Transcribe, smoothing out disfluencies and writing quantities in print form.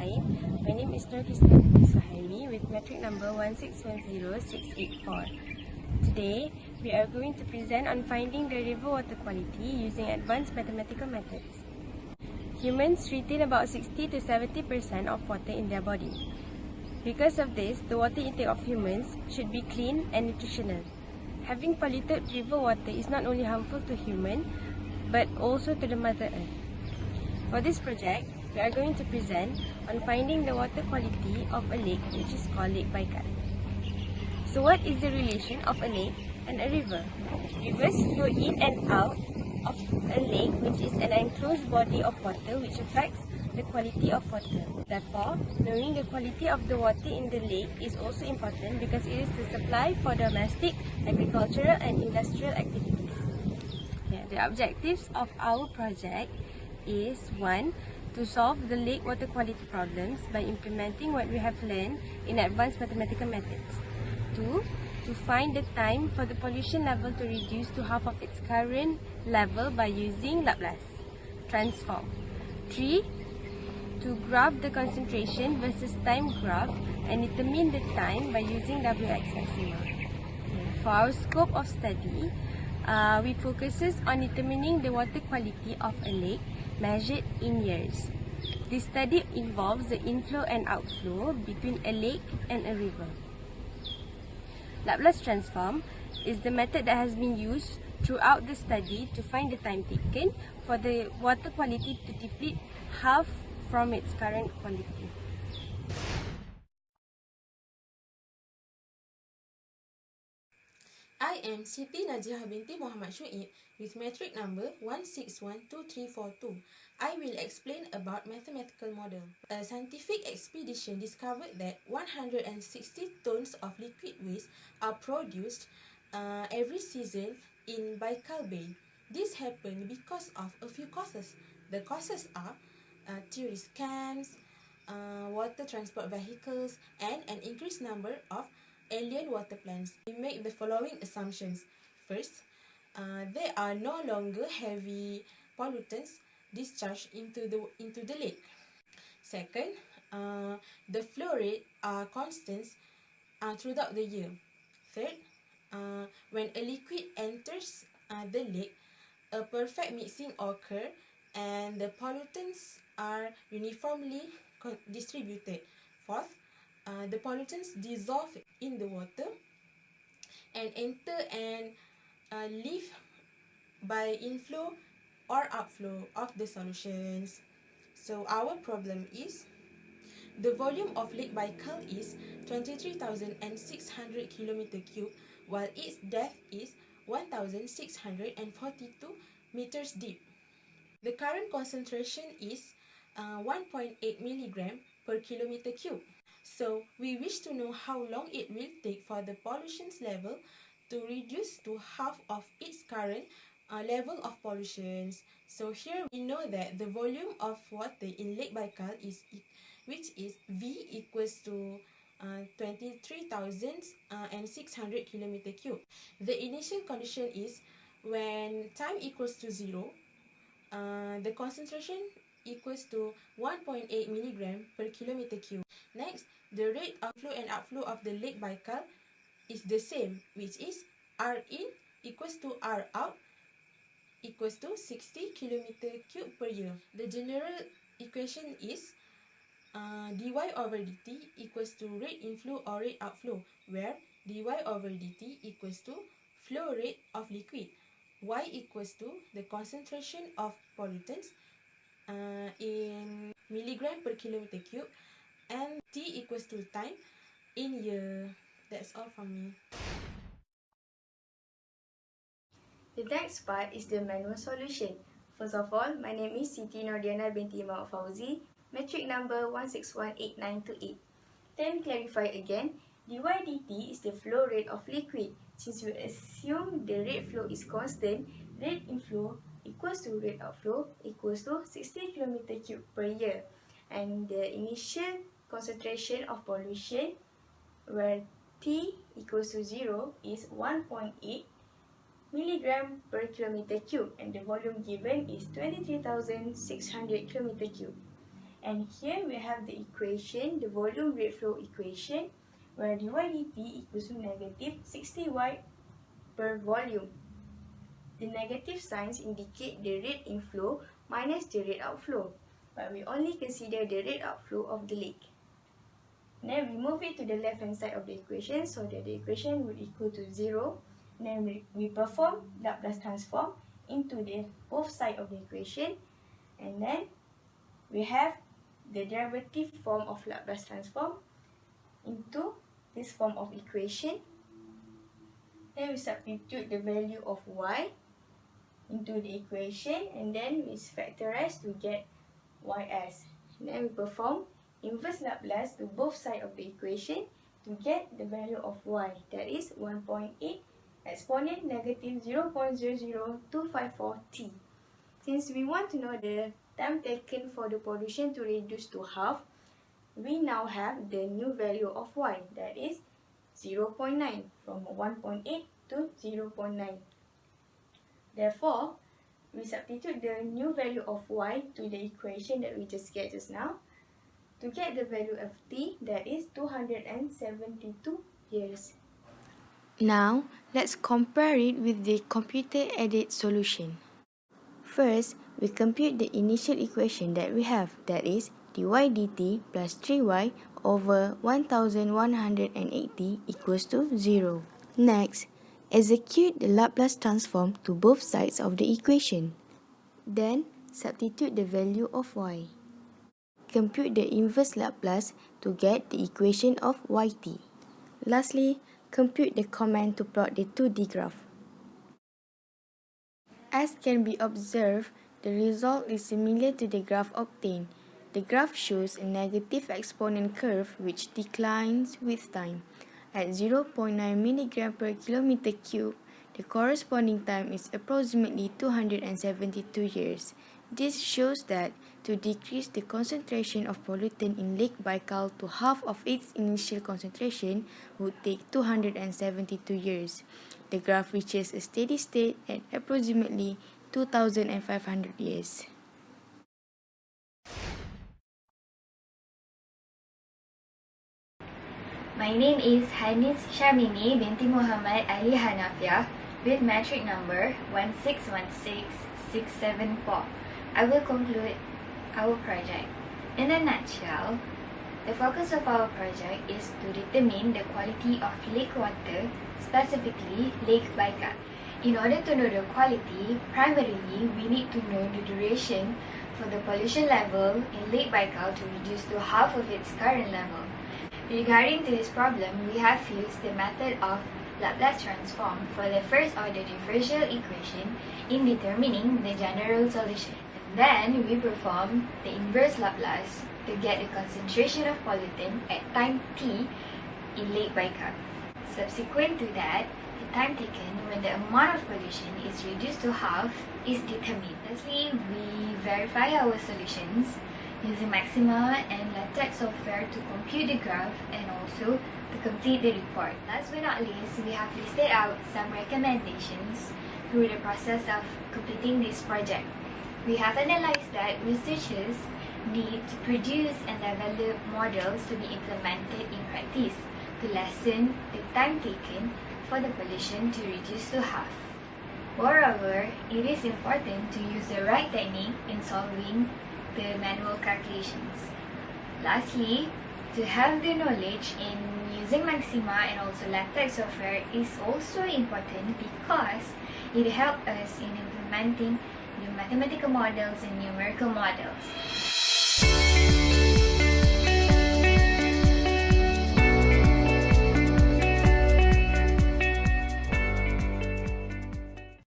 Hi, my name is Turkish Sahili with metric number 1610684. Today, we are going to present on finding the river water quality using advanced mathematical methods. Humans retain about 60 to 70% of water in their body. Because of this, the water intake of humans should be clean and nutritional. Having polluted river water is not only harmful to humans, but also to the Mother Earth. For this project, we are going to present on finding the water quality of a lake which is called Lake Baikal. So what is the relation of a lake and a river? Rivers flow in and out of a lake which is an enclosed body of water which affects the quality of water. Therefore, knowing the quality of the water in the lake is also important because it is the supply for domestic, agricultural and industrial activities. The objectives of our project is 1. To solve the lake water quality problems by implementing what we have learned in advanced mathematical methods. 2. To find the time for the pollution level to reduce to half of its current level by using Laplace transform. 3. To graph the concentration versus time graph and determine the time by using Wx maxima. For our scope of study, we focuses on determining the water quality of a lake measured in years. This study involves the inflow and outflow between a lake and a river. Laplace transform is the method that has been used throughout the study to find the time taken for the water quality to deplete half from its current quality. I am Siti Najiha binti Muhammad Shuib with metric number 1612342. I will explain about mathematical model. A scientific expedition discovered that 160 tons of liquid waste are produced every season in Baikal Bay. This happened because of a few causes. The causes are tourist camps, water transport vehicles, and an increased number of alien water plants. We make the following assumptions. First, there are no longer heavy pollutants discharged into the lake. Second, the flow rate are constant throughout the year. Third, when a liquid enters the lake, a perfect mixing occurs and the pollutants are uniformly distributed. Fourth, the pollutants dissolve in the water and enter and leave by inflow or outflow of the solutions. So our problem is the volume of Lake Baikal is 23,600 km3, while its depth is 1,642 meters deep. The current concentration is 1.8 milligram per kilometer cube. So we wish to know how long it will take for the pollution level to reduce to half of its current level of pollution. So here we know that the volume of water in Lake Baikal is which is V equals to 23,600 km cube. The initial condition is when time equals to 0, the concentration equals to 1.8 milligram per kilometer cube. Next, the rate of flow and outflow of the Lake Baikal is the same, which is R in equals to R out equals to 60 km cube per year. The general equation is dy over dt equals to rate inflow or rate outflow, where dy over dt equals to flow rate of liquid, y equals to the concentration of pollutants in milligram per kilometer cube, and t equals to time in year. That's all from me. The next part is the manual solution. First of all, my name is Siti Nordiana binti Imam Fauzi, metric number 1618928. Let me clarify again. dy dt is the flow rate of liquid. Since we assume the rate flow is constant, rate inflow equals to rate outflow equals to 60 km3 per year. And the initial concentration of pollution, where T equals to 0, is 1.8 milligram per kilometer cube, and the volume given is 23,600 kilometer cube. And here we have the equation, the volume rate flow equation, where dy dt equals to negative 60y per volume. The negative signs indicate the rate inflow minus the rate outflow, but we only consider the rate outflow of the lake. Then we move it to the left hand side of the equation so that the equation would equal to 0. Then we perform Laplace transform into the both sides of the equation, and then we have the derivative form of Laplace transform into this form of equation. Then we substitute the value of y into the equation, and then we factorize to get ys. Then we perform inverse Laplace to both sides of the equation to get the value of y, that is 1.8 exponent negative 0.00254 t. Since we want to know the time taken for the pollution to reduce to half, we now have the new value of y, that is 0.9, from 1.8 to 0.9. Therefore, we substitute the new value of y to the equation that we just get just now to get the value of t, that is 272 years. Now, let's compare it with the computer-aided solution. First, we compute the initial equation that we have, that is dy dt plus 3y over 1180 equals to 0. Next, execute the Laplace transform to both sides of the equation. Then, substitute the value of y. Compute the inverse Laplace to get the equation of yt. Lastly, compute the command to plot the 2D graph. As can be observed, the result is similar to the graph obtained. The graph shows a negative exponent curve which declines with time. At 0.9 mg per kilometer cube, the corresponding time is approximately 272 years. This shows that to decrease the concentration of pollutant in Lake Baikal to half of its initial concentration would take 272 years. The graph reaches a steady state at approximately 2,500 years. My name is Hanis Shamini binti Muhammad Ali Hanafia with metric number 1616674. I will conclude our project. In a nutshell, the focus of our project is to determine the quality of lake water, specifically Lake Baikal. In order to know the quality, primarily we need to know the duration for the pollution level in Lake Baikal to reduce to half of its current level. Regarding to this problem, we have used the method of Laplace transform for the first order differential equation in determining the general solution. Then we perform the inverse Laplace to get the concentration of pollutant at time t in Lake Baikal. Subsequent to that, the time taken when the amount of pollution is reduced to half is determined. Lastly, we verify our solutions using Maxima and LaTeX software to compute the graph and also to complete the report. Last but not least, we have listed out some recommendations through the process of completing this project. We have analyzed that researchers need to produce and develop models to be implemented in practice to lessen the time taken for the pollution to reduce to half. Moreover, it is important to use the right technique in solving the manual calculations. Lastly, to have the knowledge in using Maxima and also LaTeX software is also important because it helps us in implementing the mathematical models and numerical models.